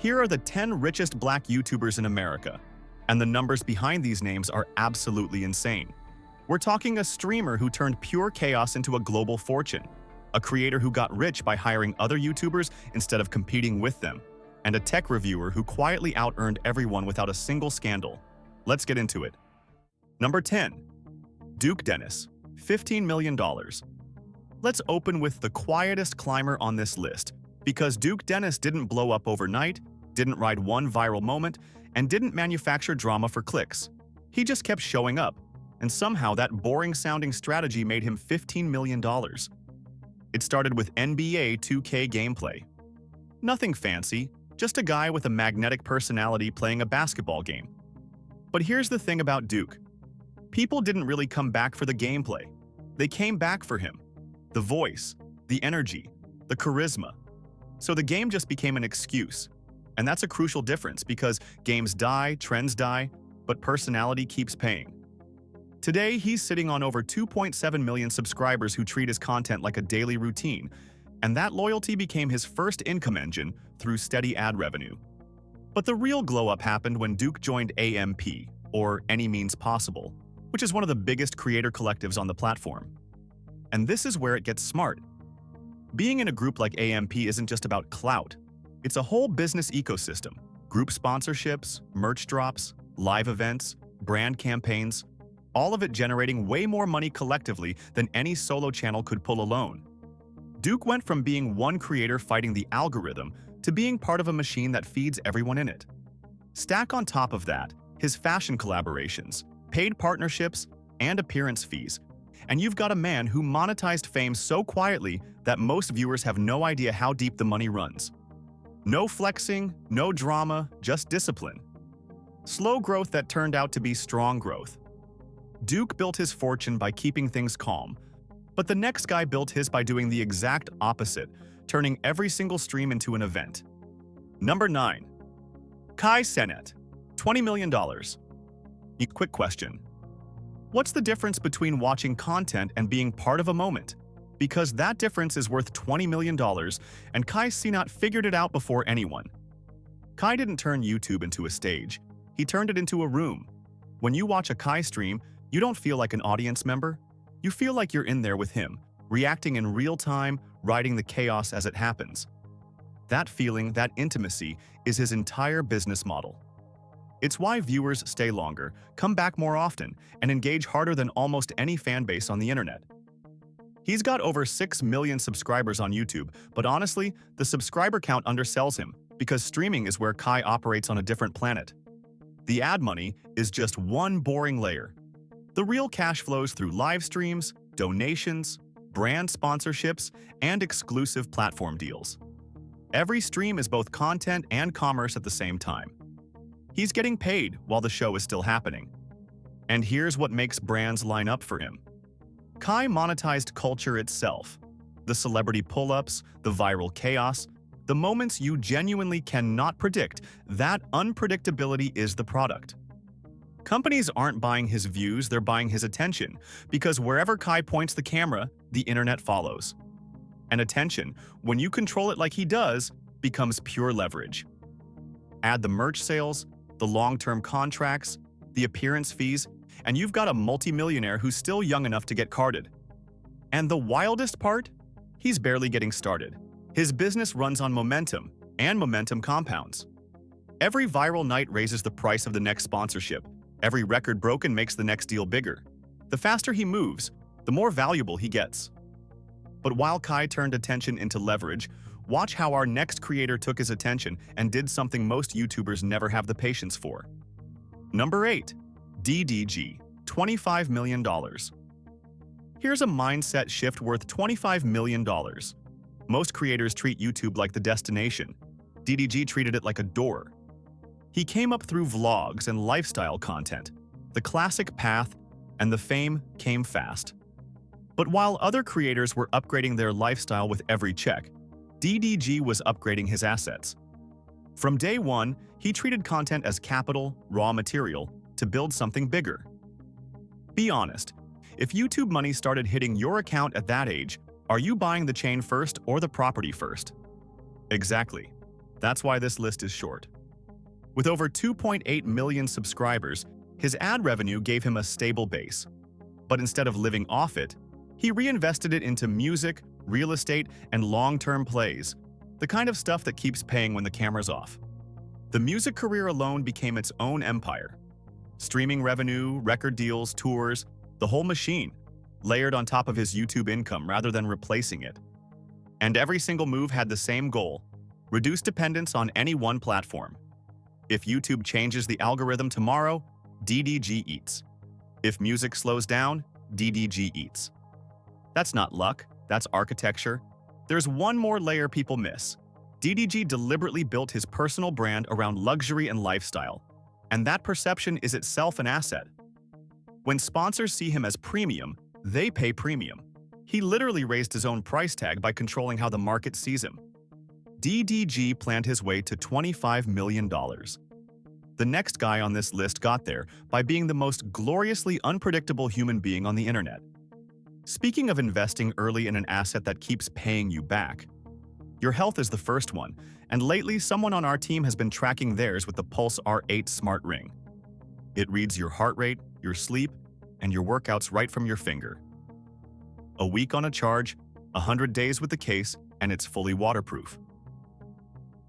Here are the 10 richest black YouTubers in America, and the numbers behind these names are absolutely insane. We're talking a streamer who turned pure chaos into a global fortune, a creator who got rich by hiring other YouTubers instead of competing with them, and a tech reviewer who quietly out-earned everyone without a single scandal. Let's get into it. Number 10. Duke Dennis, $15 million. Let's open with the quietest climber on this list, because Duke Dennis didn't blow up overnight, didn't ride one viral moment, and didn't manufacture drama for clicks. He just kept showing up, and somehow that boring-sounding strategy made him $15 million. It started with NBA 2K gameplay. Nothing fancy, just a guy with a magnetic personality playing a basketball game. But here's the thing about Duke. People didn't really come back for the gameplay. They came back for him. The voice, the energy, the charisma. So the game just became an excuse. And that's a crucial difference because games die, trends die, but personality keeps paying. Today, he's sitting on over 2.7 million subscribers who treat his content like a daily routine, and that loyalty became his first income engine through steady ad revenue. But the real glow-up happened when Duke joined AMP, or Any Means Possible, which is one of the biggest creator collectives on the platform. And this is where it gets smart. Being in a group like AMP isn't just about clout. It's a whole business ecosystem. Group sponsorships, merch drops, live events, brand campaigns, all of it generating way more money collectively than any solo channel could pull alone. Duke went from being one creator fighting the algorithm to being part of a machine that feeds everyone in it. Stack on top of that his fashion collaborations, paid partnerships, and appearance fees, and you've got a man who monetized fame so quietly that most viewers have no idea how deep the money runs. No flexing, no drama, just discipline. Slow growth that turned out to be strong growth. Duke built his fortune by keeping things calm, but the next guy built his by doing the exact opposite, turning every single stream into an event. Number 9. Kai Cenat, $20 million. Quick question. What's the difference between watching content and being part of a moment? Because that difference is worth $20 million, and Kai Cenat figured it out before anyone. Kai didn't turn YouTube into a stage. He turned it into a room. When you watch a Kai stream, you don't feel like an audience member. You feel like you're in there with him, reacting in real time, riding the chaos as it happens. That feeling, that intimacy, is his entire business model. It's why viewers stay longer, come back more often, and engage harder than almost any fan base on the internet. He's got over 6 million subscribers on YouTube, but honestly, the subscriber count undersells him because streaming is where Kai operates on a different planet. The ad money is just one boring layer. The real cash flows through live streams, donations, brand sponsorships, and exclusive platform deals. Every stream is both content and commerce at the same time. He's getting paid while the show is still happening. And here's what makes brands line up for him. Kai monetized culture itself. The celebrity pull-ups, the viral chaos, the moments you genuinely cannot predict, that unpredictability is the product. Companies aren't buying his views, they're buying his attention, because wherever Kai points the camera, the internet follows. And attention, when you control it like he does, becomes pure leverage. Add the merch sales, the long-term contracts, the appearance fees, and you've got a multimillionaire who's still young enough to get carded. And the wildest part? He's barely getting started. His business runs on momentum, and momentum compounds. Every viral night raises the price of the next sponsorship. Every record broken makes the next deal bigger. The faster he moves, the more valuable he gets. But while Kai turned attention into leverage, watch how our next creator took his attention and did something most YouTubers never have the patience for. Number 8. DDG, $25 million. Here's a mindset shift worth $25 million. Most creators treat YouTube like the destination. DDG treated it like a door. He came up through vlogs and lifestyle content, the classic path, and the fame came fast. But while other creators were upgrading their lifestyle with every check, DDG was upgrading his assets. From day one, he treated content as capital, raw material, to build something bigger. Be honest, if YouTube money started hitting your account at that age, are you buying the chain first or the property first? Exactly. That's why this list is short. With over 2.8 million subscribers, his ad revenue gave him a stable base. But instead of living off it, he reinvested it into music, real estate, and long-term plays, the kind of stuff that keeps paying when the camera's off. The music career alone became its own empire. Streaming revenue, record deals, tours, the whole machine, layered on top of his YouTube income rather than replacing it. And every single move had the same goal: reduce dependence on any one platform. If YouTube changes the algorithm tomorrow, DDG eats. If music slows down, DDG eats. That's not luck, that's architecture. There's one more layer people miss. DDG deliberately built his personal brand around luxury and lifestyle, and that perception is itself an asset. When sponsors see him as premium, they pay premium. He literally raised his own price tag by controlling how the market sees him. DDG planned his way to $25 million. The next guy on this list got there by being the most gloriously unpredictable human being on the internet. Speaking of investing early in an asset that keeps paying you back, your health is the first one, and lately someone on our team has been tracking theirs with the Pulse R8 smart ring. It reads your heart rate, your sleep, and your workouts right from your finger. A week on a charge, 100 days with the case, and it's fully waterproof.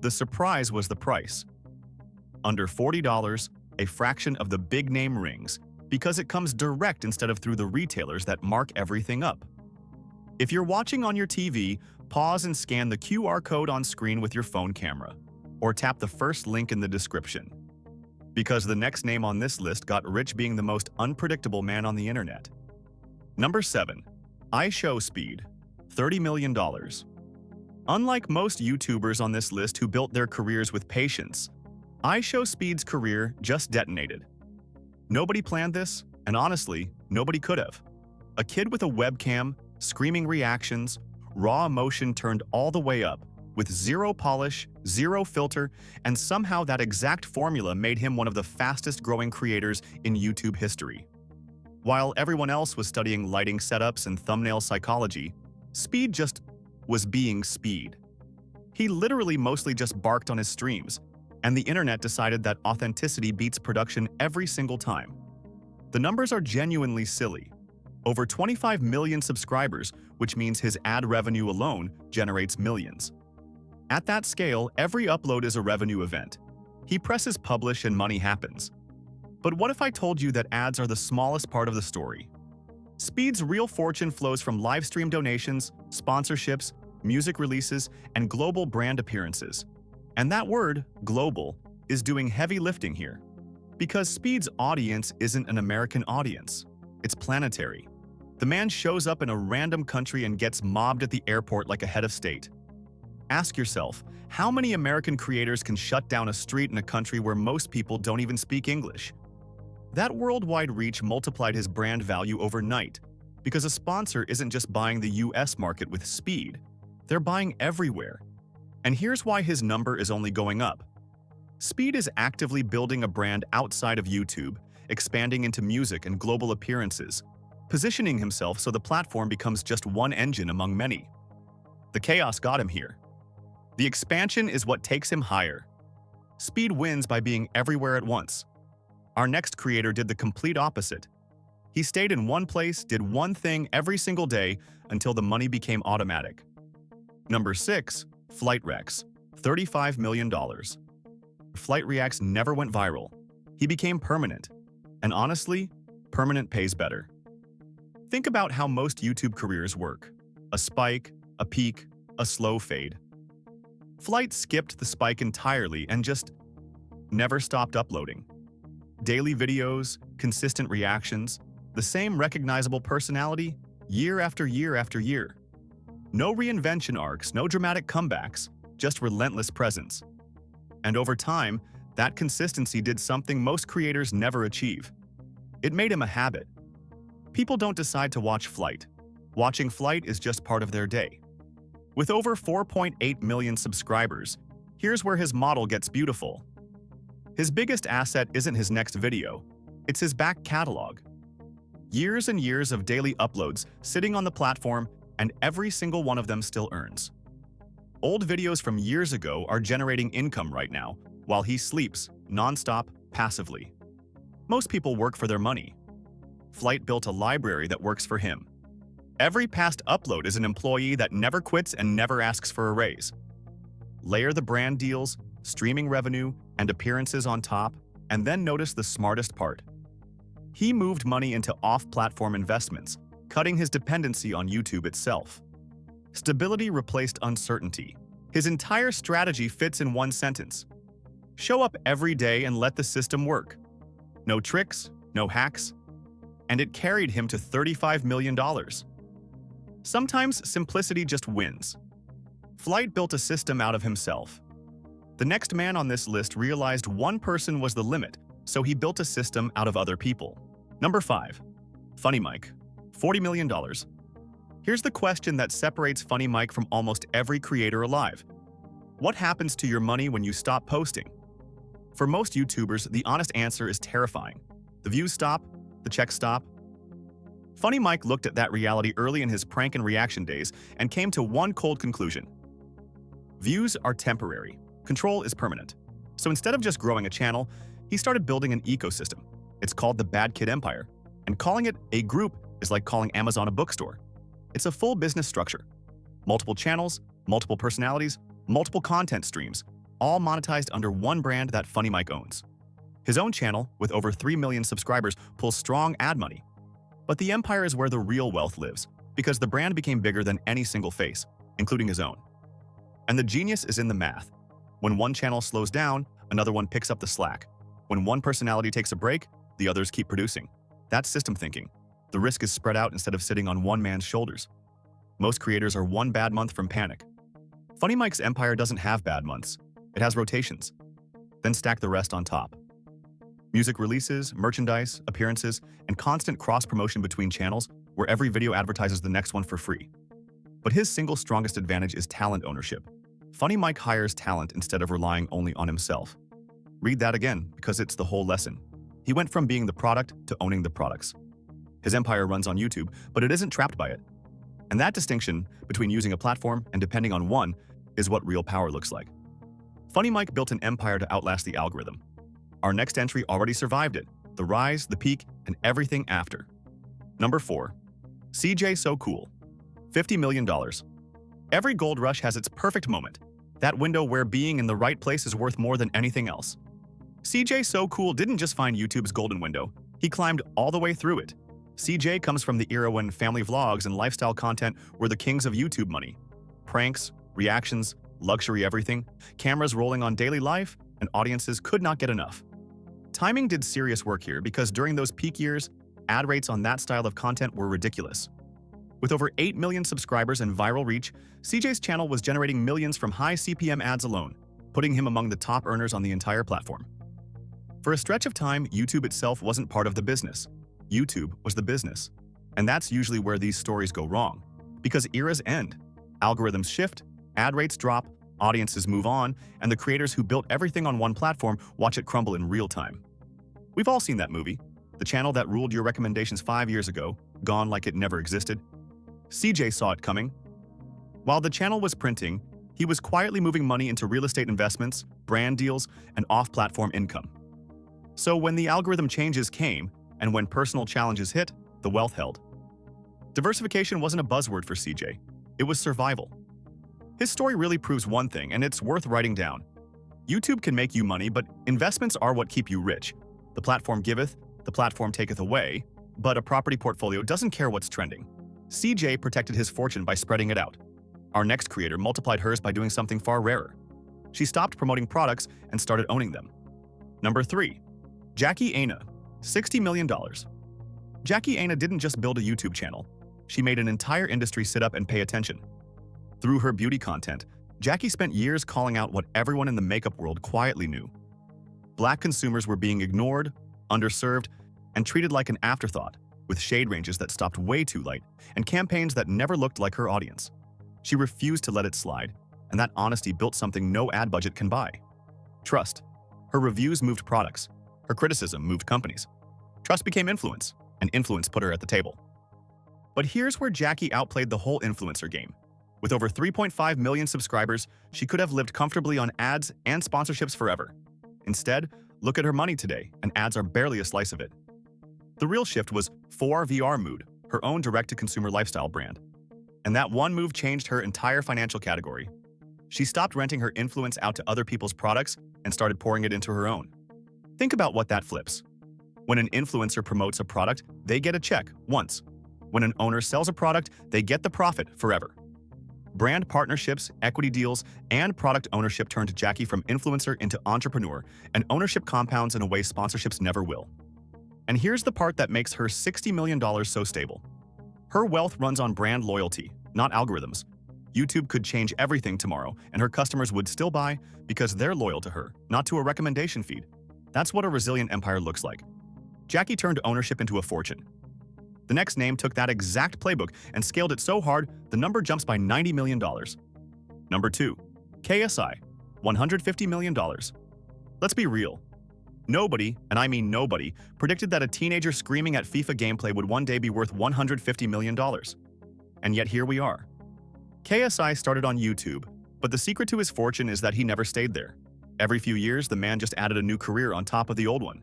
The surprise was the price. Under $40, a fraction of the big-name rings, because it comes direct instead of through the retailers that mark everything up. If you're watching on your TV, pause and scan the QR code on screen with your phone camera, or tap the first link in the description. Because the next name on this list got rich being the most unpredictable man on the internet. Number 7. iShowSpeed, $30 million. Unlike most YouTubers on this list who built their careers with patience, iShowSpeed's career just detonated. Nobody planned this, and honestly, nobody could have. A kid with a webcam, screaming reactions, raw emotion turned all the way up, with zero polish, zero filter, and somehow that exact formula made him one of the fastest-growing creators in YouTube history. While everyone else was studying lighting setups and thumbnail psychology, Speed just was being Speed. He literally mostly just barked on his streams, and the internet decided that authenticity beats production every single time. The numbers are genuinely silly. Over 25 million subscribers, which means his ad revenue alone generates millions. At that scale, every upload is a revenue event. He presses publish and money happens. But what if I told you that ads are the smallest part of the story? Speed's real fortune flows from livestream donations, sponsorships, music releases, and global brand appearances. And that word, global, is doing heavy lifting here. Because Speed's audience isn't an American audience. It's planetary. The man shows up in a random country and gets mobbed at the airport like a head of state. Ask yourself, how many American creators can shut down a street in a country where most people don't even speak English? That worldwide reach multiplied his brand value overnight, because a sponsor isn't just buying the US market with Speed, they're buying everywhere. And here's why his number is only going up. Speed is actively building a brand outside of YouTube, expanding into music and global appearances, positioning himself so the platform becomes just one engine among many. The chaos got him here. The expansion is what takes him higher. Speed wins by being everywhere at once. Our next creator did the complete opposite. He stayed in one place, did one thing every single day until the money became automatic. Number 6. Flight Rex, $35 million. Flight Reacts never went viral. He became permanent. And honestly, permanent pays better. Think about how most YouTube careers work. A spike, a peak, a slow fade. Flight skipped the spike entirely and just never stopped uploading. Daily videos, consistent reactions, the same recognizable personality, year after year after year. No reinvention arcs, no dramatic comebacks, just relentless presence. And over time, that consistency did something most creators never achieve. It made him a habit. People don't decide to watch Flight. Watching Flight is just part of their day. With over 4.8 million subscribers, here's where his model gets beautiful. His biggest asset isn't his next video, it's his back catalog. Years and years of daily uploads sitting on the platform, and every single one of them still earns. Old videos from years ago are generating income right now, while he sleeps, non-stop, passively. Most people work for their money. Flight built a library that works for him. Every past upload is an employee that never quits and never asks for a raise. Layer the brand deals, streaming revenue, and appearances on top, and then notice the smartest part. He moved money into off-platform investments, cutting his dependency on YouTube itself. Stability replaced uncertainty. His entire strategy fits in one sentence. Show up every day and let the system work. No tricks, no hacks. And it carried him to $35 million. Sometimes simplicity just wins. Flight built a system out of himself. The next man on this list realized one person was the limit, so he built a system out of other people. Number 5. Funny Mike. $40 million. Here's the question that separates Funny Mike from almost every creator alive. What happens to your money when you stop posting? For most YouTubers, the honest answer is terrifying. The views stop, the checks stop. Funny Mike looked at that reality early in his prank and reaction days and came to one cold conclusion. Views are temporary. Control is permanent. So instead of just growing a channel, he started building an ecosystem. It's called the Bad Kid Empire, and calling it a group is like calling Amazon a bookstore. It's a full business structure. Multiple channels, multiple personalities, multiple content streams, all monetized under one brand that Funny Mike owns. His own channel, with over 3 million subscribers, pulls strong ad money. But the empire is where the real wealth lives, because the brand became bigger than any single face, including his own. And the genius is in the math. When one channel slows down, another one picks up the slack. When one personality takes a break, the others keep producing. That's system thinking. The risk is spread out instead of sitting on one man's shoulders. Most creators are one bad month from panic. Funny Mike's empire doesn't have bad months. It has rotations. Then stack the rest on top. Music releases, merchandise, appearances, and constant cross-promotion between channels where every video advertises the next one for free. But his single strongest advantage is talent ownership. Funny Mike hires talent instead of relying only on himself. Read that again, because it's the whole lesson. He went from being the product to owning the products. His empire runs on YouTube, but it isn't trapped by it. And that distinction between using a platform and depending on one is what real power looks like. Funny Mike built an empire to outlast the algorithm. Our next entry already survived it, the rise, the peak, and everything after. Number 4. CJ So Cool. $50 million. Every gold rush has its perfect moment, that window where being in the right place is worth more than anything else. CJ So Cool didn't just find YouTube's golden window, he climbed all the way through it. CJ comes from the era when family vlogs and lifestyle content were the kings of YouTube money. Pranks, reactions, luxury everything, cameras rolling on daily life, and audiences could not get enough. Timing did serious work here because during those peak years, ad rates on that style of content were ridiculous. With over 8 million subscribers and viral reach, CJ's channel was generating millions from high CPM ads alone, putting him among the top earners on the entire platform. For a stretch of time, YouTube itself wasn't part of the business. YouTube was the business. And that's usually where these stories go wrong. Because eras end, algorithms shift, ad rates drop, audiences move on, and the creators who built everything on one platform watch it crumble in real time. We've all seen that movie, the channel that ruled your recommendations 5 years ago, gone like it never existed. CJ saw it coming. While the channel was printing, he was quietly moving money into real estate investments, brand deals, and off-platform income. So when the algorithm changes came, and when personal challenges hit, the wealth held. Diversification wasn't a buzzword for CJ. It was survival. His story really proves one thing, and it's worth writing down. YouTube can make you money, but investments are what keep you rich. The platform giveth, the platform taketh away, but a property portfolio doesn't care what's trending. CJ protected his fortune by spreading it out. Our next creator multiplied hers by doing something far rarer. She stopped promoting products and started owning them. Number 3. Jackie Aina. $60 million. Jackie Aina didn't just build a YouTube channel. She made an entire industry sit up and pay attention. Through her beauty content, Jackie spent years calling out what everyone in the makeup world quietly knew. Black consumers were being ignored, underserved, and treated like an afterthought, with shade ranges that stopped way too light and campaigns that never looked like her audience. She refused to let it slide, and that honesty built something no ad budget can buy. Trust. Her reviews moved products. Her criticism moved companies. Trust became influence, and influence put her at the table. But here's where Jackie outplayed the whole influencer game. With over 3.5 million subscribers, she could have lived comfortably on ads and sponsorships forever. Instead, look at her money today, and ads are barely a slice of it. The real shift was 4VR Mood, her own direct-to-consumer lifestyle brand. And that one move changed her entire financial category. She stopped renting her influence out to other people's products and started pouring it into her own. Think about what that flips. When an influencer promotes a product, they get a check once. When an owner sells a product, they get the profit forever. Brand partnerships, equity deals, and product ownership turned Jackie from influencer into entrepreneur, and ownership compounds in a way sponsorships never will. And here's the part that makes her $60 million so stable. Her wealth runs on brand loyalty, not algorithms. YouTube could change everything tomorrow, and her customers would still buy because they're loyal to her, not to a recommendation feed. That's what a resilient empire looks like. Jackie turned ownership into a fortune. The next name took that exact playbook and scaled it so hard, the number jumps by $90 million. Number 2. KSI, $150 million. Let's be real. Nobody, and I mean nobody, predicted that a teenager screaming at FIFA gameplay would one day be worth $150 million. And yet here we are. KSI started on YouTube, but the secret to his fortune is that he never stayed there. Every few years, the man just added a new career on top of the old one.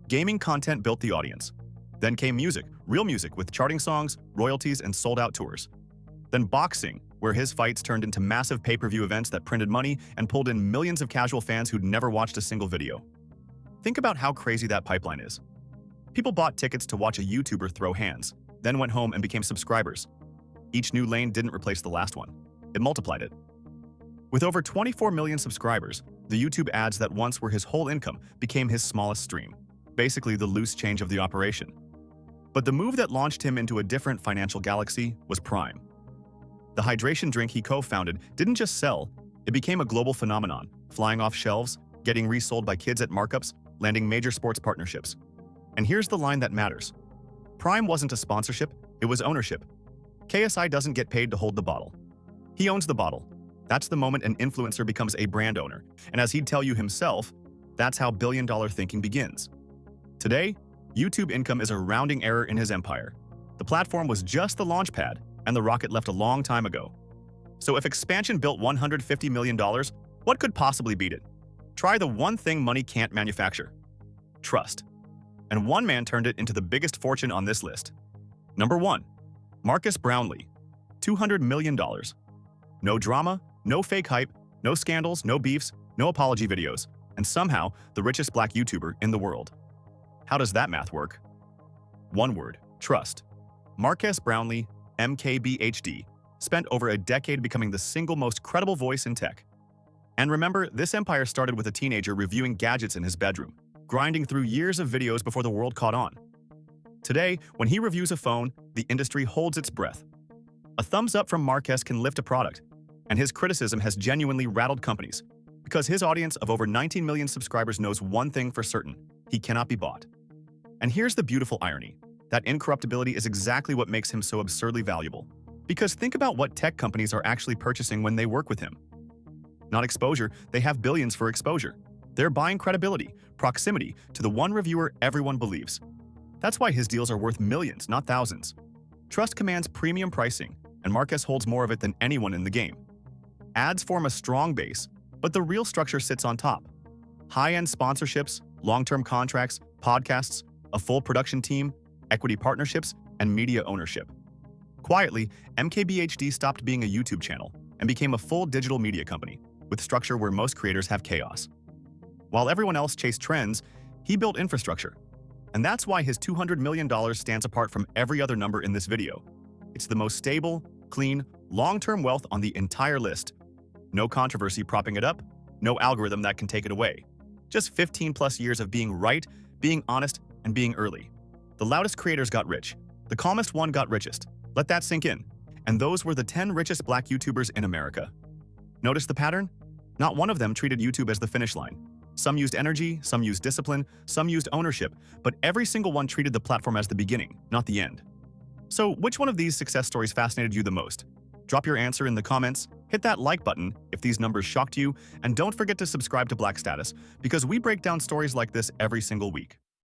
Gaming content built the audience. Then came music, real music with charting songs, royalties, and sold-out tours. Then boxing, where his fights turned into massive pay-per-view events that printed money and pulled in millions of casual fans who'd never watched a single video. Think about how crazy that pipeline is. People bought tickets to watch a YouTuber throw hands, then went home and became subscribers. Each new lane didn't replace the last one. It multiplied it. With over 24 million subscribers, the YouTube ads that once were his whole income became his smallest stream, basically the loose change of the operation. But the move that launched him into a different financial galaxy was Prime. The hydration drink he co-founded didn't just sell, it became a global phenomenon, flying off shelves, getting resold by kids at markups, landing major sports partnerships. And here's the line that matters. Prime wasn't a sponsorship, it was ownership. KSI doesn't get paid to hold the bottle. He owns the bottle. That's the moment an influencer becomes a brand owner. And as he'd tell you himself, that's how billion-dollar thinking begins. Today, YouTube income is a rounding error in his empire. The platform was just the launch pad, and the rocket left a long time ago. So if expansion built $150 million, what could possibly beat it? Try the one thing money can't manufacture: trust. And one man turned it into the biggest fortune on this list. Number 1. Marcus Brownlee, $200 million. No drama, no fake hype, no scandals, no beefs, no apology videos, and somehow the richest black YouTuber in the world. How does that math work? One word: trust. Marques Brownlee, MKBHD, spent over a decade becoming the single most credible voice in tech. And remember, this empire started with a teenager reviewing gadgets in his bedroom, grinding through years of videos before the world caught on. Today, when he reviews a phone, the industry holds its breath. A thumbs up from Marques can lift a product, and his criticism has genuinely rattled companies, because his audience of over 19 million subscribers knows one thing for certain: he cannot be bought. And here's the beautiful irony. That incorruptibility is exactly what makes him so absurdly valuable. Because think about what tech companies are actually purchasing when they work with him. Not exposure, they have billions for exposure. They're buying credibility, proximity to the one reviewer everyone believes. That's why his deals are worth millions, not thousands. Trust commands premium pricing, and Marques holds more of it than anyone in the game. Ads form a strong base, but the real structure sits on top. High-end sponsorships, long-term contracts, podcasts, a full production team, equity partnerships, and media ownership. Quietly, MKBHD stopped being a YouTube channel and became a full digital media company, with structure where most creators have chaos. While everyone else chased trends, he built infrastructure. And that's why his $200 million stands apart from every other number in this video. It's the most stable, clean, long-term wealth on the entire list. No controversy propping it up, no algorithm that can take it away. Just 15+ years of being right, being honest, and being early. The loudest creators got rich. The calmest one got richest. Let that sink in. And those were the 10 richest black YouTubers in America. Notice the pattern? Not one of them treated YouTube as the finish line. Some used energy, some used discipline, some used ownership, but every single one treated the platform as the beginning, not the end. So which one of these success stories fascinated you the most? Drop your answer in the comments, hit that like button if these numbers shocked you, and don't forget to subscribe to Black Status, because we break down stories like this every single week.